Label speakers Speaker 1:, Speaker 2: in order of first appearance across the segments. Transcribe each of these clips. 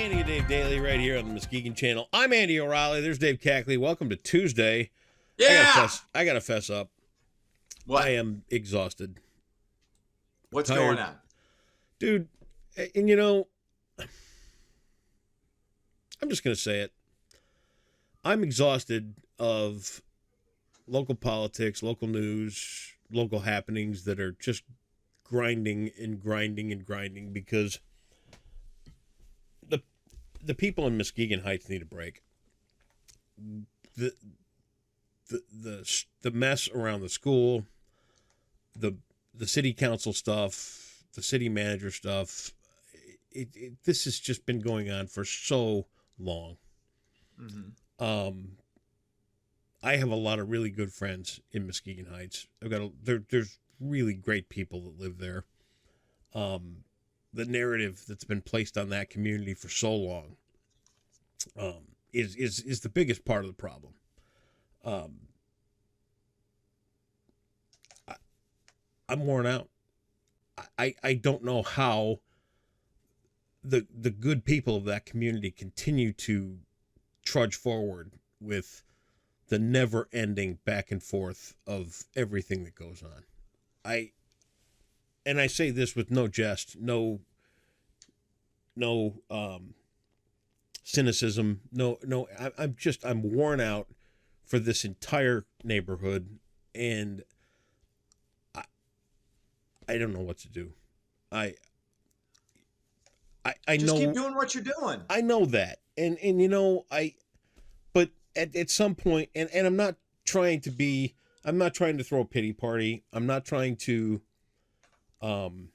Speaker 1: Andy and Dave Daily right here on the Muskegon Channel. I'm Andy O'Reilly. There's Dave Cackley. Welcome to Tuesday.
Speaker 2: Yeah.
Speaker 1: I gotta fess up.
Speaker 2: What?
Speaker 1: I am exhausted.
Speaker 2: What's
Speaker 1: tired.
Speaker 2: going on?
Speaker 1: Dude, and you know, I'm just gonna say it. I'm exhausted of local politics, local news, local happenings that are just grinding and grinding and grinding because the people in Muskegon Heights need a break. The mess around the school, the city council stuff, the city manager stuff, this has just been going on for so long.
Speaker 2: Mm-hmm.
Speaker 1: I have a lot of really good friends in Muskegon Heights. There's really great people that live there. The narrative that's been placed on that community for so long is the biggest part of the problem. I'm worn out. I don't know how the good people of that community continue to trudge forward with the never-ending back and forth of everything that goes on. I say this with no jest, no cynicism, I'm worn out for this entire neighborhood, and I don't know what to do. I
Speaker 2: Just
Speaker 1: know,
Speaker 2: keep doing what you're doing.
Speaker 1: I know that, and you know, but at some point, and I'm not trying to throw a pity party. I'm not trying to, I'm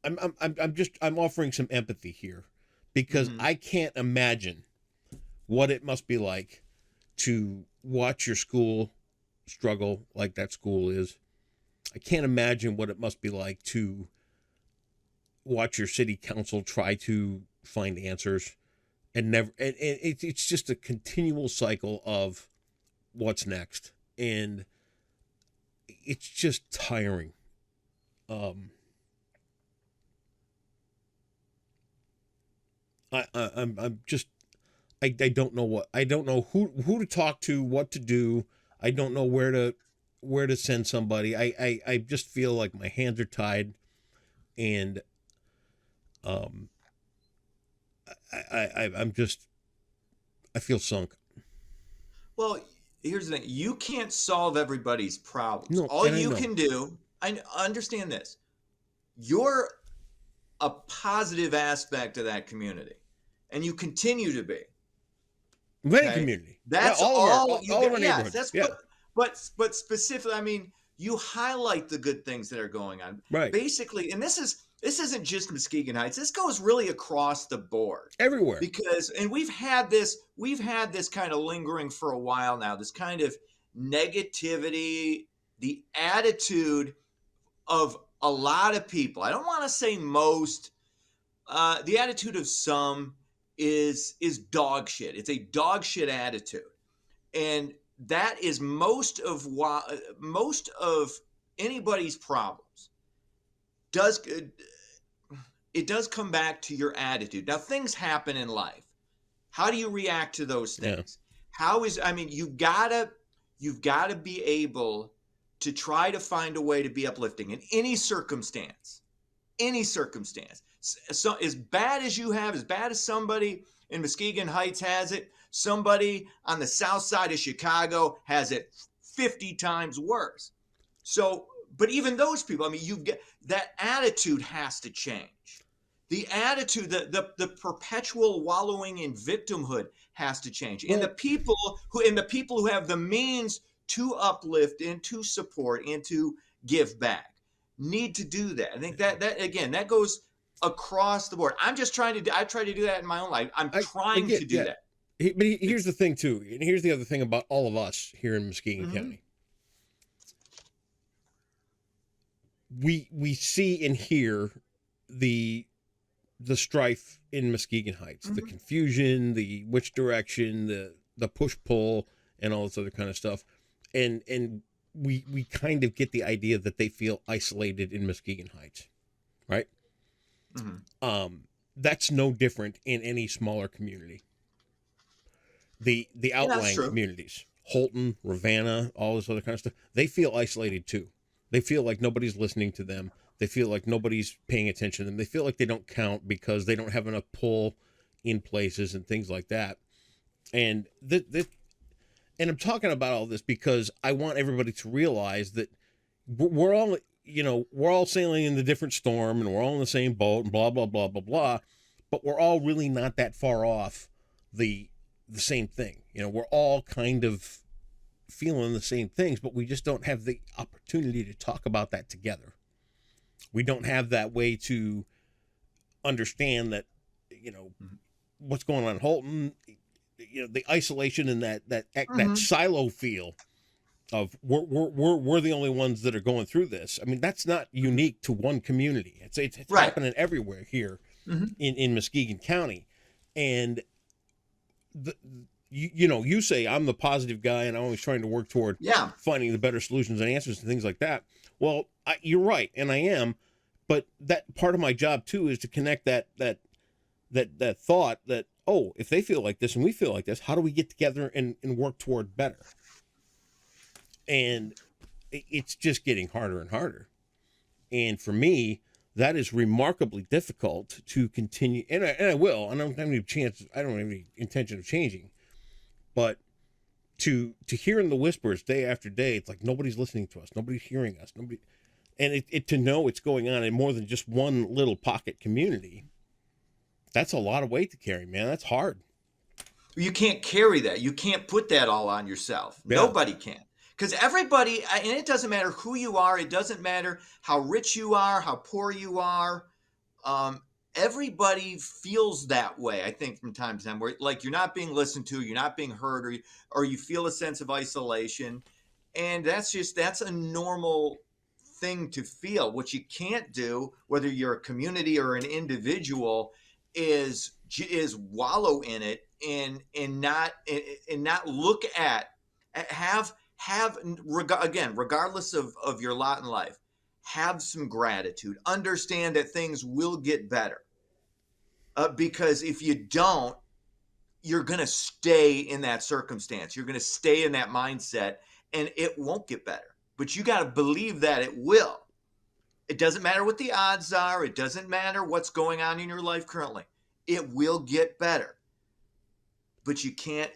Speaker 1: offering some empathy here, because I can't imagine what it must be like to watch your school struggle like that school is. I can't imagine what it must be like to watch your city council try to find answers and it's just a continual cycle of what's next, and it's just tiring. I'm just, I don't know who to talk to, what to do. I don't know where to send somebody. I just feel like my hands are tied, and I feel sunk.
Speaker 2: Well, here's the thing. You can't solve everybody's problems.
Speaker 1: No,
Speaker 2: All
Speaker 1: and
Speaker 2: you can do, I understand this. You're a positive aspect of that community, and you continue to be.
Speaker 1: Any
Speaker 2: Okay?
Speaker 1: community.
Speaker 2: That's
Speaker 1: all
Speaker 2: all you
Speaker 1: of
Speaker 2: get.
Speaker 1: our
Speaker 2: Yes,
Speaker 1: neighborhoods.
Speaker 2: that's
Speaker 1: Yeah.
Speaker 2: but specifically, I mean, you highlight the good things that are going on.
Speaker 1: Right.
Speaker 2: Basically, and this isn't just Muskegon Heights. This goes really across the board.
Speaker 1: Everywhere.
Speaker 2: Because we've had this kind of lingering for a while now, this kind of negativity, the attitude of a lot of people. I don't want to say most, the attitude of some is dog shit. It's a dog shit attitude. And that is most of anybody's problems. It does come back to your attitude. Now, things happen in life. How do you react to those things? Yeah. You've gotta be able to try to find a way to be uplifting in any circumstance. So as bad as somebody in Muskegon Heights has it, somebody on the south side of Chicago has it 50 times worse. So, but even those people, that attitude has to change. The attitude, the perpetual wallowing in victimhood has to change. And the people who have the means to uplift and to support and to give back need to do that. I think that goes across the board. I try to do that in my own life. I'm trying to do that.
Speaker 1: But here's the thing too, and here's the other thing about all of us here in Muskegon County. We see and hear the strife in Muskegon Heights, the confusion, the which direction, the push pull, and all this other kind of stuff, and we kind of get the idea that they feel isolated in Muskegon Heights, right? that's no different in any smaller community. The
Speaker 2: Yeah, that's
Speaker 1: outlying
Speaker 2: true.
Speaker 1: communities, Holton, Ravenna, all this other kind of stuff, they feel isolated too. They feel like nobody's listening to them. They feel like nobody's paying attention to them. They feel like they don't count because they don't have enough pull in places and things like that. And and I'm talking about all this because I want everybody to realize that we're all, we're all sailing in the different storm and we're all in the same boat and blah blah blah blah blah, but we're all really not that far off the same thing. We're all kind of feeling the same things, but we just don't have the opportunity to talk about that together. We don't have that way to understand that, what's going on in Holton, the isolation and that silo feel of we're the only ones that are going through this. I mean, that's not unique to one community. It's
Speaker 2: Right.
Speaker 1: happening everywhere here in Muskegon County. And you say I'm the positive guy and I'm always trying to work toward
Speaker 2: Yeah.
Speaker 1: finding the better solutions and answers and things like that. Well, you're right, and I am, but that part of my job too is to connect that thought that, oh, if they feel like this and we feel like this, how do we get together and work toward better? And it's just getting harder and harder. And for me, that is remarkably difficult to continue. And I will. I don't have any chance. I don't have any intention of changing. But to hearing the whispers day after day, it's like nobody's listening to us. Nobody's hearing us. And to know it's going on in more than just one little pocket community. That's a lot of weight to carry, man. That's hard.
Speaker 2: You can't carry that. You can't put that all on yourself.
Speaker 1: Yeah.
Speaker 2: Nobody can. Because everybody, and it doesn't matter who you are, it doesn't matter how rich you are, how poor you are. Everybody feels that way, I think, from time to time, where like you're not being listened to, you're not being heard, or you feel a sense of isolation. And that's a normal thing to feel. What you can't do, whether you're a community or an individual, is wallow in it and not look at regardless of your lot in life, have some gratitude. Understand that things will get better. Because if you don't, you're going to stay in that circumstance. You're going to stay in that mindset and it won't get better. But you got to believe that it will. It doesn't matter what the odds are. It doesn't matter what's going on in your life currently. It will get better. But you can't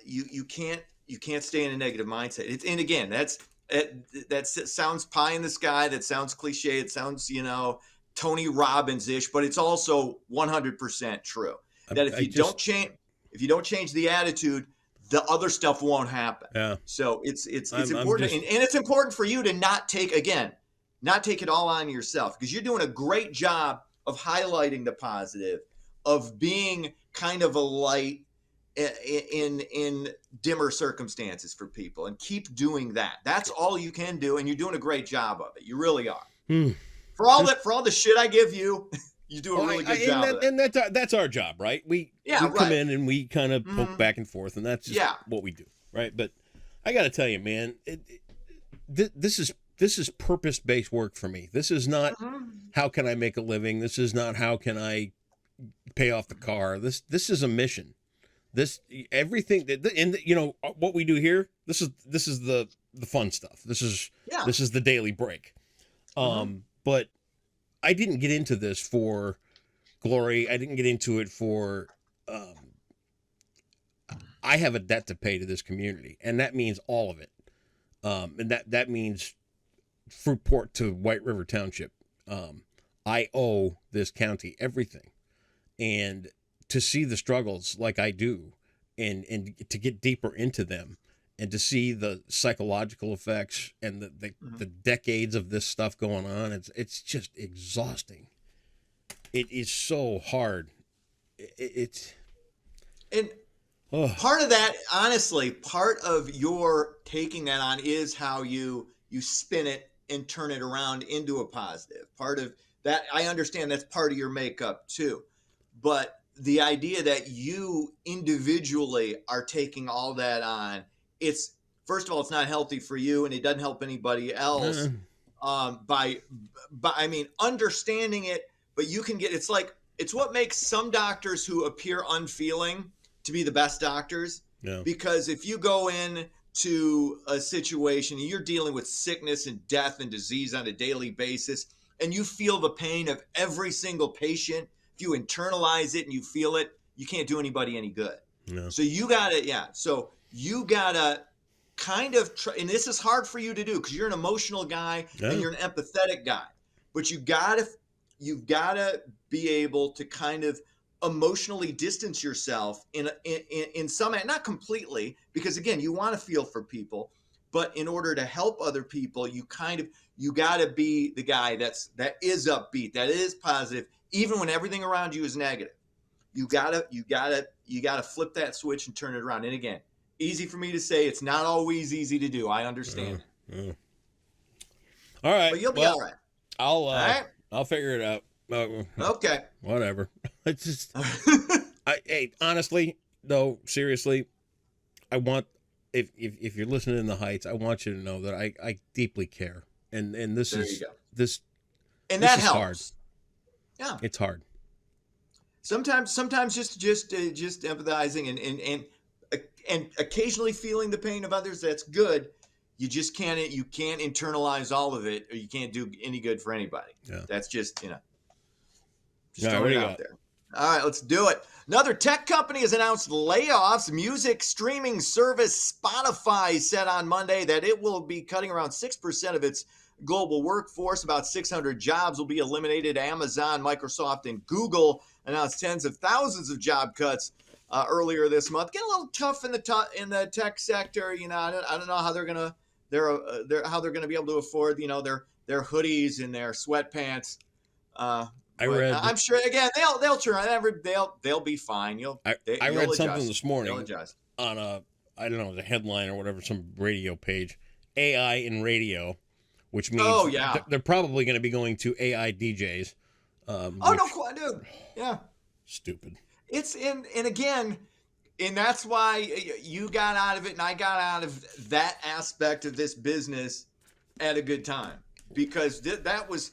Speaker 2: stay in a negative mindset. And again, that sounds pie in the sky. That sounds cliche. It sounds, Tony Robbins-ish, but it's also 100% true. That if you don't change the attitude, the other stuff won't happen.
Speaker 1: Yeah.
Speaker 2: So it's important, and it's important for you to not take it all on yourself, because you're doing a great job of highlighting the positive, of being kind of a light in dimmer circumstances for people, and keep doing that. That's all you can do, and you're doing a great job of it. You really are. For all the shit I give you, you do a really good job.
Speaker 1: And that's our job, right? We come in and we kind of poke back and forth, and that's just what we do, right? But I got to tell you, man, this is purpose-based work for me. This is not how can I make a living. This is not how can I pay off the car. This is a mission. Everything that, and what we do here, this is the fun stuff. This is the daily break. But I didn't get into this for glory. I didn't get into it for, I have a debt to pay to this community, and that means all of it. And that means Fruitport to White River Township. I owe this county everything. And to see the struggles like I do, and to get deeper into them, and to see the psychological effects and the decades of this stuff going on, it's just exhausting. It is so hard.
Speaker 2: Part of that, honestly, part of your taking that on is how you spin it and turn it around into a positive. Part of that, I understand that's part of your makeup too. But the idea that you individually are taking all that on, it's, first of all, it's not healthy for you, and it doesn't help anybody else. By I mean, understanding it, but you can get, it's like it's what makes some doctors who appear unfeeling to be the best doctors.
Speaker 1: Yeah.
Speaker 2: Because if you go in to a situation and you're dealing with sickness and death and disease on a daily basis, and you feel the pain of every single patient, if you internalize it and you feel it, you can't do anybody any good.
Speaker 1: No.
Speaker 2: So you gotta, So you gotta kind of try, and this is hard for you to do because you're an emotional guy and you're an empathetic guy, but you've gotta be able to kind of emotionally distance yourself in some, not completely, because again, you want to feel for people, but in order to help other people, you got to be the guy that is upbeat, that is positive, even when everything around you is negative. You gotta flip that switch and turn it around. And again, easy for me to say, it's not always easy to do. I understand.
Speaker 1: All right,
Speaker 2: but you'll be all right.
Speaker 1: All right, I'll figure it out.
Speaker 2: Okay.
Speaker 1: Whatever. It's just, hey, honestly, though, seriously, I want, if you're listening in the Heights, I want you to know that I deeply care, and this
Speaker 2: there
Speaker 1: is
Speaker 2: you go.
Speaker 1: this,
Speaker 2: and
Speaker 1: this
Speaker 2: that
Speaker 1: is
Speaker 2: helps.
Speaker 1: hard.
Speaker 2: Yeah,
Speaker 1: it's hard.
Speaker 2: Sometimes just empathizing and occasionally feeling the pain of others. That's good. You just can't internalize all of it, or you can't do any good for anybody.
Speaker 1: Yeah.
Speaker 2: That's just
Speaker 1: All right,
Speaker 2: throw it out there. All right, let's do it. Another tech company has announced layoffs. Music streaming service Spotify said on Monday that it will be cutting around 6% of its global workforce. About 600 jobs will be eliminated. Amazon, Microsoft, and Google announced tens of thousands of job cuts earlier this month. Getting a little tough in the tech sector. I don't know how they're gonna be able to afford their hoodies and their sweatpants. I'm sure again they'll try. They'll be fine.
Speaker 1: I read
Speaker 2: adjust.
Speaker 1: something this morning
Speaker 2: They'll adjust.
Speaker 1: on I don't know, the headline or whatever, some radio page, AI in radio, which means they're probably going to be going to AI DJs.
Speaker 2: No, dude. Yeah.
Speaker 1: Stupid.
Speaker 2: It's and again, and that's why you got out of it, and I got out of that aspect of this business at a good time, because that was.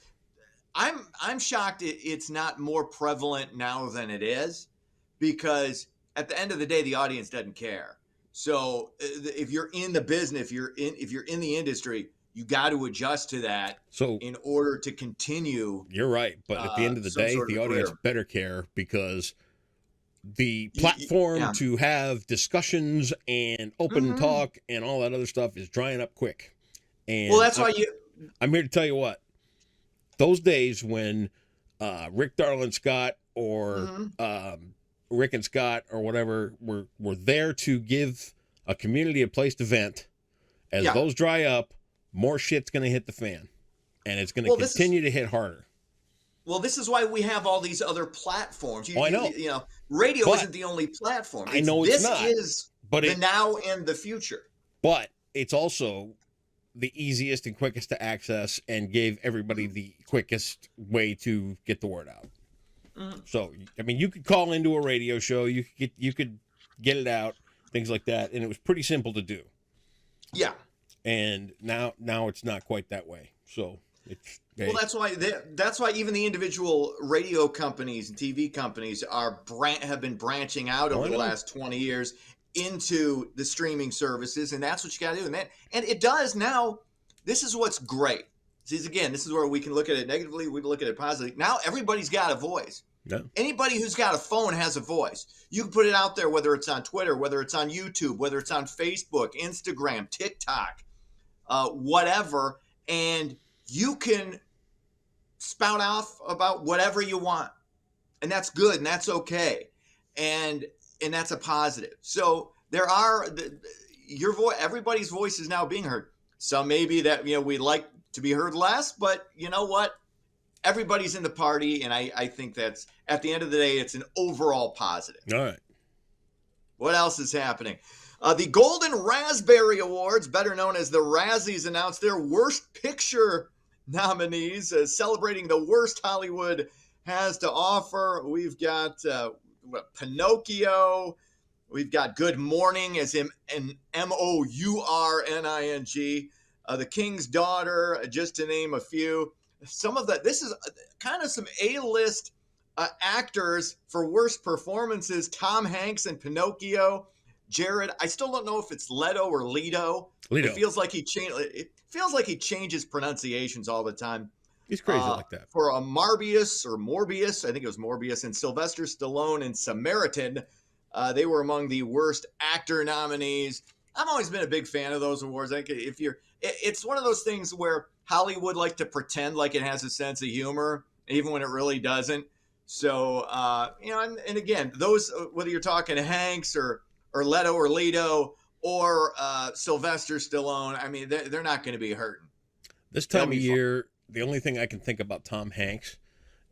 Speaker 2: I'm shocked it's not more prevalent now than it is, because at the end of the day, the audience doesn't care. So if you're in the business, if you're in the industry, you got to adjust to that.
Speaker 1: So
Speaker 2: in order to continue,
Speaker 1: you're right. But at the end of the day, the audience better care, because the platform to have discussions and open talk and all that other stuff is drying up quick. And
Speaker 2: that's why
Speaker 1: I'm here to tell you what. Those days when Rick Darlin Scott or Rick and Scott or whatever were there to give a community a place to vent, as those dry up, more shit's going to hit the fan, and it's going to continue to hit harder.
Speaker 2: Well, this is why we have all these other platforms.
Speaker 1: I know.
Speaker 2: Radio isn't the only platform.
Speaker 1: I know it's not.
Speaker 2: This is the now and the future.
Speaker 1: But it's also the easiest and quickest to access, and gave everybody the quickest way to get the word out. So, I mean, you could call into a radio show, you could get it out, things like that, and it was pretty simple to do.
Speaker 2: Yeah.
Speaker 1: And now it's not quite that way. So it's
Speaker 2: well, that's why even the individual radio companies and TV companies have been branching out over the last 20 years into the streaming services, and that's what you got to do. And it does now. This is what's great. See, again, this is where we can look at it negatively, we can look at it positively. Now everybody's got a voice.
Speaker 1: Yeah.
Speaker 2: Anybody who's got a phone has a voice. You can put it out there, whether it's on Twitter, whether it's on YouTube, whether it's on Facebook, Instagram, TikTok, whatever, and you can spout off about whatever you want, and that's good, and that's okay, and that's a positive. So there are your voice. Everybody's voice is now being heard. Some maybe that we like to be heard less, but you know what? Everybody's in the party, and I think that's, at the end of the day, it's an overall positive.
Speaker 1: All right.
Speaker 2: What else is happening? The Golden Raspberry Awards, better known as the Razzies, announced their Worst Picture nominees, celebrating the worst Hollywood has to offer. We've got Pinocchio. We've got Good Morning, as in Mourning. The King's Daughter, just to name a few. Some of that. This is kind of some A-list actors for worst performances: Tom Hanks in Pinocchio. Jared, I still don't know if it's Leto or Leto.
Speaker 1: Leto.
Speaker 2: It feels like he changes pronunciations all the time.
Speaker 1: He's crazy like that.
Speaker 2: For a Morbius, I think it was Morbius, and Sylvester Stallone in Samaritan, they were among the worst actor nominees. I've always been a big fan of those awards. Like it's one of those things where Hollywood like to pretend like it has a sense of humor, even when it really doesn't. So, and again, those, whether you're talking Hanks or Leto or Leto or Sylvester Stallone, I mean, they're not going to be hurting.
Speaker 1: This time of year, the only thing I can think about Tom Hanks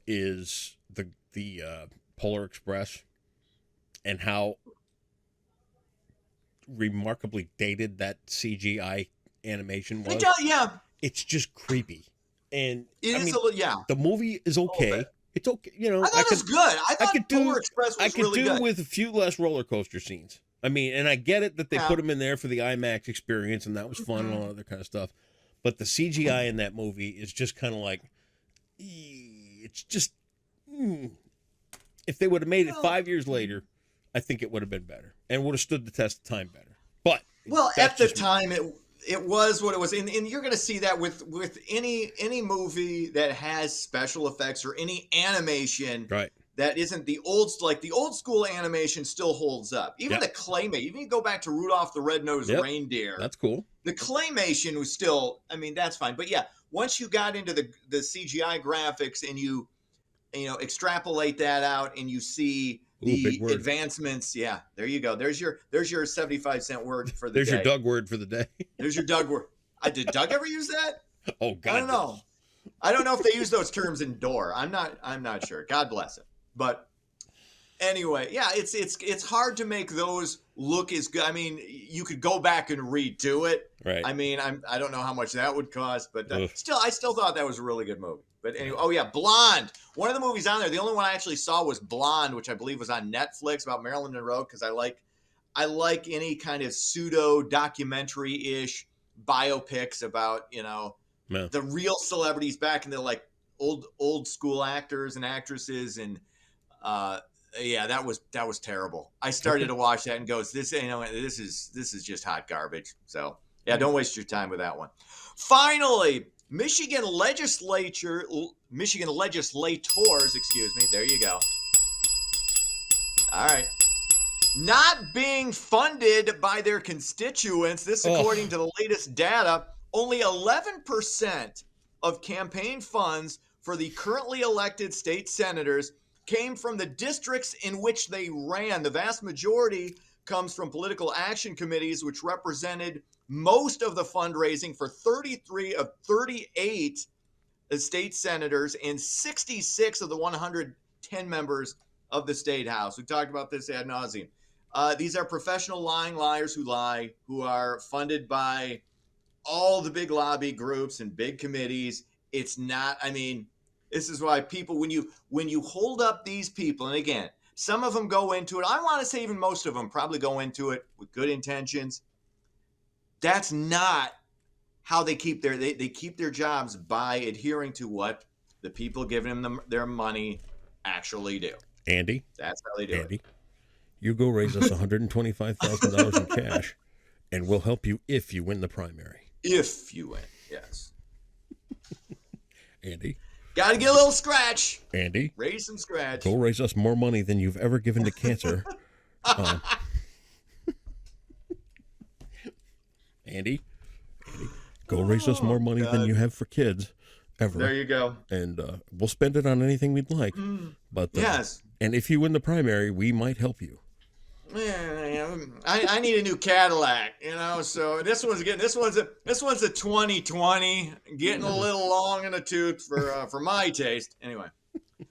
Speaker 1: is the Polar Express and how remarkably dated that CGI animation was.
Speaker 2: Yeah.
Speaker 1: It's just creepy. And
Speaker 2: the
Speaker 1: movie is okay. It's okay. You know,
Speaker 2: I thought it was good. I thought Polar Express was really good.
Speaker 1: I could do with a few less roller coaster scenes. I mean, and I get it that they put them in there for the IMAX experience, and that was fun and all that other kind of stuff. But the CGI in that movie is just kind of like, it's just, if they would have made it 5 years later, I think it would have been better and would have stood the test of time better. But
Speaker 2: at the time, it was what it was, and you're going to see that with any movie that has special effects or any animation,
Speaker 1: right?
Speaker 2: That isn't the old school animation still holds up. Even the claymation, even you go back to Rudolph the Red-Nosed Reindeer.
Speaker 1: That's cool.
Speaker 2: The claymation was still, I mean, that's fine. But yeah, once you got into the CGI graphics and you extrapolate that out and you see the advancements, there you go. There's your 75-cent word for the day.
Speaker 1: There's your Doug word for the day.
Speaker 2: There's your Doug word. Did Doug ever use that?
Speaker 1: Oh, God.
Speaker 2: I don't know. I don't know if they use those terms in Door. I'm not sure. God bless him. But anyway, it's hard to make those look as good. I mean, you could go back and redo it.
Speaker 1: Right.
Speaker 2: I mean, I don't know how much that would cost, but I still thought that was a really good movie. But anyway, Blonde. One of the movies on there, the only one I actually saw was Blonde, which I believe was on Netflix, about Marilyn Monroe, because I like any kind of pseudo documentary-ish biopics about the real celebrities back in the like old school actors and actresses, and that was terrible. I started to watch that and goes, this is just hot garbage. So don't waste your time with that one. Finally, Michigan legislators, there you go. All right. Not being funded by their constituents. This, according to the latest data, only 11% of campaign funds for the currently elected state senators came from the districts in which they ran. The vast majority comes from political action committees, which represented most of the fundraising for 33 of 38 state senators and 66 of the 110 members of the state house. We talked about this ad nauseum. These are professional lying liars who lie, who are funded by all the big lobby groups and big committees. It's not, I mean, this is why people, when you hold up these people, and again, some of them go into it, I want to say even most of them probably go into it with good intentions. That's not how they keep they keep their jobs, by adhering to what the people giving them their money actually do.
Speaker 1: Andy,
Speaker 2: that's how they do it.
Speaker 1: You go raise us $125,000 in cash, and we'll help you if you win the primary.
Speaker 2: If you win, yes.
Speaker 1: Andy,
Speaker 2: got to get a little scratch.
Speaker 1: Andy,
Speaker 2: raise some scratch.
Speaker 1: Go raise us more money than you've ever given to cancer. Andy, go raise us more money than you have for kids ever.
Speaker 2: There you go.
Speaker 1: And we'll spend it on anything we'd like. But
Speaker 2: yes.
Speaker 1: And if you win the primary, we might help you.
Speaker 2: I need a new Cadillac, so this one's a 2020, getting a little long in the tooth for my taste. Anyway,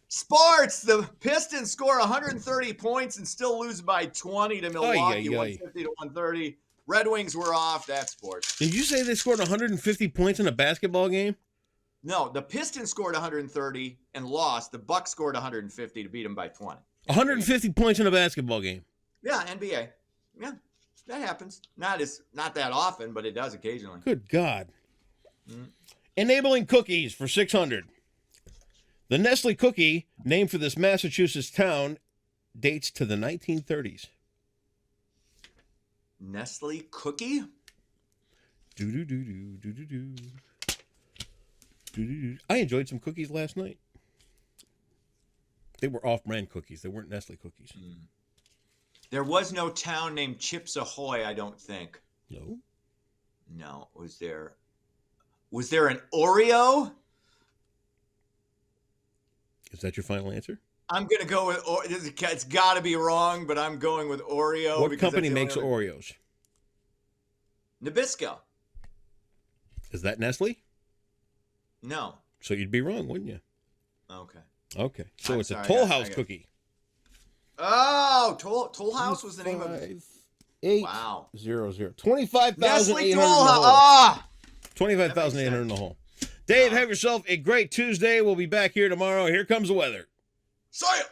Speaker 2: sports, the Pistons score 130 points and still lose by 20 to Milwaukee, 150 to 130. Red Wings were off. That's sports.
Speaker 1: Did you say they scored 150 points in a basketball game?
Speaker 2: No, the Pistons scored 130 and lost. The Bucks scored 150 to beat them by 20.
Speaker 1: 150 points in a basketball game.
Speaker 2: Yeah, NBA. Yeah, that happens. Not that often, but it does occasionally.
Speaker 1: Good God. Enabling cookies for $600. The Nestle cookie, named for this Massachusetts town, dates to the 1930s.
Speaker 2: Nestle cookie?
Speaker 1: I enjoyed some cookies last night. They were off-brand cookies. They weren't Nestle cookies.
Speaker 2: There was no town named Chips Ahoy, I don't think.
Speaker 1: No.
Speaker 2: No. Was there an Oreo?
Speaker 1: Is that your final answer?
Speaker 2: I'm going to go with, it's got to be wrong, but I'm going with Oreo.
Speaker 1: What company makes Oreos?
Speaker 2: Nabisco.
Speaker 1: Is that Nestle?
Speaker 2: No.
Speaker 1: So you'd be wrong, wouldn't you?
Speaker 2: Okay.
Speaker 1: Okay. So
Speaker 2: I'm
Speaker 1: it's
Speaker 2: sorry,
Speaker 1: a Toll
Speaker 2: I
Speaker 1: House
Speaker 2: got-
Speaker 1: cookie.
Speaker 2: Oh, Toll House was the name of it.
Speaker 1: 800.
Speaker 2: Wow.
Speaker 1: 25,800
Speaker 2: Nestle
Speaker 1: in
Speaker 2: Toll
Speaker 1: the
Speaker 2: House.
Speaker 1: hole.
Speaker 2: Ah!
Speaker 1: 25,800 in the hole. Dave, have yourself a great Tuesday. We'll be back here tomorrow. Here comes the weather.
Speaker 2: See ya.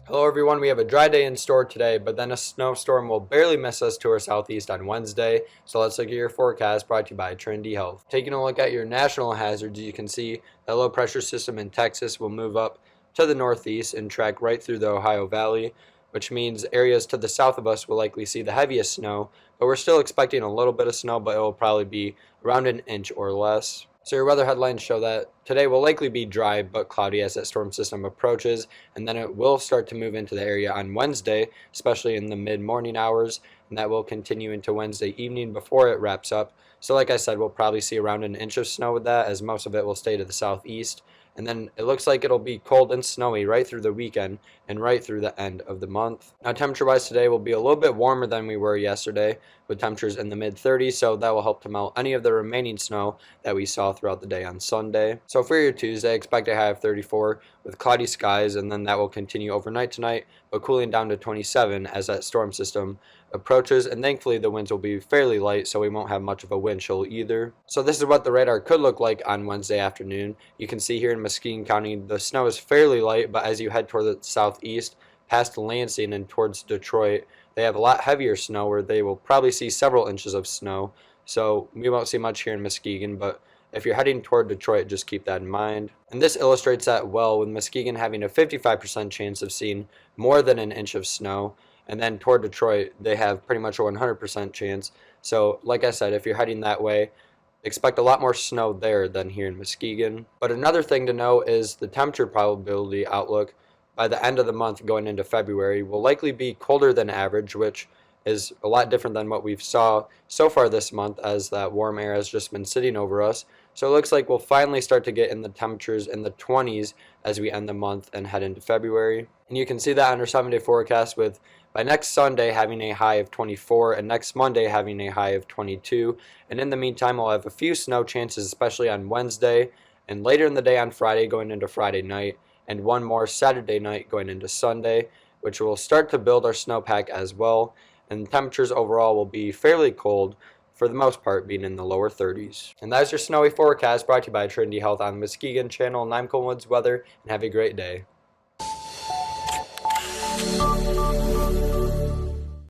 Speaker 3: Hello everyone, we have a dry day in store today, but then a snowstorm will barely miss us to our southeast on Wednesday. So let's look at your forecast brought to you by Trinity Health. Taking a look at your national hazards, you can see that low pressure system in Texas will move up to the northeast and track right through the Ohio Valley, which means areas to the south of us will likely see the heaviest snow, but we're still expecting a little bit of snow, but it will probably be around an inch or less. So your weather headlines show that today will likely be dry but cloudy as that storm system approaches, and then it will start to move into the area on Wednesday, especially in the mid-morning hours, and that will continue into Wednesday evening before it wraps up. So like I said, we'll probably see around an inch of snow with that, as most of it will stay to the southeast. And then it looks like it'll be cold and snowy right through the weekend and right through the end of the month. Now temperature-wise today will be a little bit warmer than we were yesterday, with temperatures in the mid-30s, so that will help to melt any of the remaining snow that we saw throughout the day on Sunday. So for your Tuesday, expect a high of 34 with cloudy skies, and then that will continue overnight tonight, but cooling down to 27 as that storm system approaches, and thankfully the winds will be fairly light, so we won't have much of a wind chill either. So this is what the radar could look like on Wednesday afternoon. You can see here in Muskegon County the snow is fairly light, but as you head toward the southeast past Lansing and towards Detroit, they have a lot heavier snow where they will probably see several inches of snow. So we won't see much here in Muskegon, but if you're heading toward Detroit, just keep that in mind. And this illustrates that well, with Muskegon having a 55% chance of seeing more than an inch of snow. And then toward Detroit, they have pretty much a 100% chance. So like I said, if you're heading that way, expect a lot more snow there than here in Muskegon. But another thing to know is the temperature probability outlook by the end of the month going into February will likely be colder than average, which is a lot different than what we've saw so far this month, as that warm air has just been sitting over us. So it looks like we'll finally start to get in the temperatures in the 20s as we end the month and head into February. And you can see that on our 7-day forecast, with by next Sunday having a high of 24 and next Monday having a high of 22. And in the meantime, we'll have a few snow chances, especially on Wednesday and later in the day on Friday going into Friday night, and one more Saturday night going into Sunday, which will start to build our snowpack as well. And temperatures overall will be fairly cold, for the most part being in the lower 30s. And that's your snowy forecast brought to you by Trinity Health on the Muskegon Channel. And I'm Colin Woods Weather, and have a great day.